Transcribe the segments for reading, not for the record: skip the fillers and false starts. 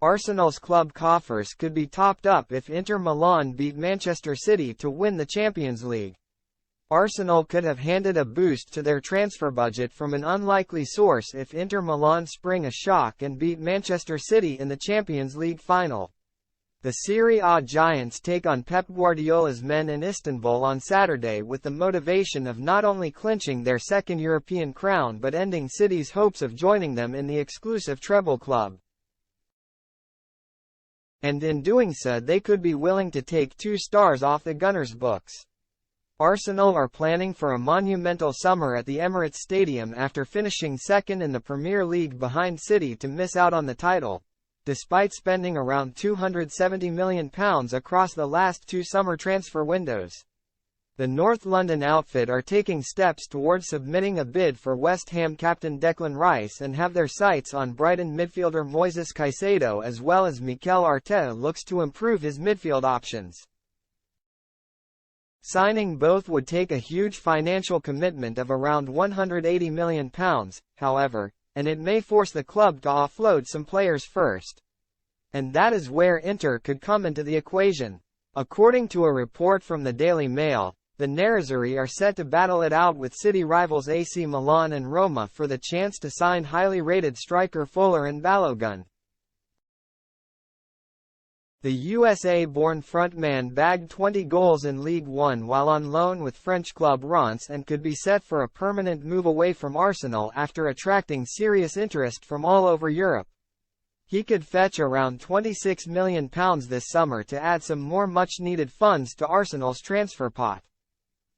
Arsenal's club coffers could be topped up if Inter Milan beat Manchester City to win the Champions League. Arsenal could have handed a boost to their transfer budget from an unlikely source if Inter Milan spring a shock and beat Manchester City in the Champions League final. The Serie A giants take on Pep Guardiola's men in Istanbul on Saturday with the motivation of not only clinching their second European crown but ending City's hopes of joining them in the exclusive treble club. And in doing so they could be willing to take 2 stars off the Gunners' books. Arsenal are planning for a monumental summer at the Emirates Stadium after finishing second in the Premier League behind City to miss out on the title, despite spending around £270 million across the last 2 summer transfer windows. The North London outfit are taking steps towards submitting a bid for West Ham captain Declan Rice and have their sights on Brighton midfielder Moises Caicedo, as well as Mikel Arteta looks to improve his midfield options. Signing both would take a huge financial commitment of around £180 million, however, and it may force the club to offload some players first. And that is where Inter could come into the equation. According to a report from the Daily Mail, the Nerazzurri are set to battle it out with City rivals AC Milan and Roma for the chance to sign highly rated striker Folarin Balogun. The USA-born frontman bagged 20 goals in League One while on loan with French club Reims and could be set for a permanent move away from Arsenal after attracting serious interest from all over Europe. He could fetch around £26 million this summer to add some more much-needed funds to Arsenal's transfer pot.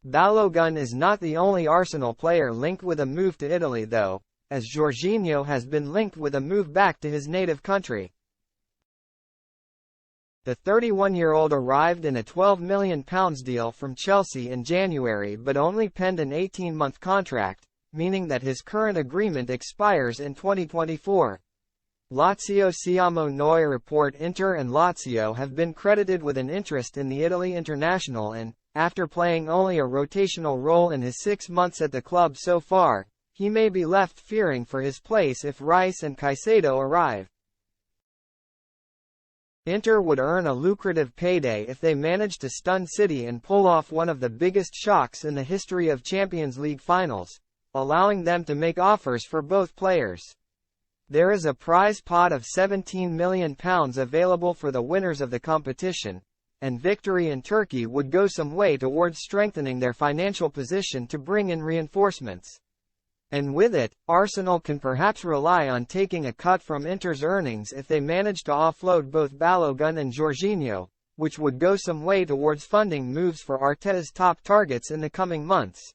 Balogun is not the only Arsenal player linked with a move to Italy though, as Jorginho has been linked with a move back to his native country. The 31-year-old arrived in a £12 million deal from Chelsea in January but only penned an 18-month contract, meaning that his current agreement expires in 2024. Lazio Siamo Noi report Inter and Lazio have been credited with an interest in the Italy international and, after playing only a rotational role in his 6 months at the club so far, he may be left fearing for his place if Rice and Caicedo arrive. Inter would earn a lucrative payday if they manage to stun City and pull off one of the biggest shocks in the history of Champions League finals, allowing them to make offers for both players. There is a prize pot of £17 million available for the winners of the competition, and victory in Turkey would go some way towards strengthening their financial position to bring in reinforcements. And with it, Arsenal can perhaps rely on taking a cut from Inter's earnings if they manage to offload both Balogun and Jorginho, which would go some way towards funding moves for Arteta's top targets in the coming months.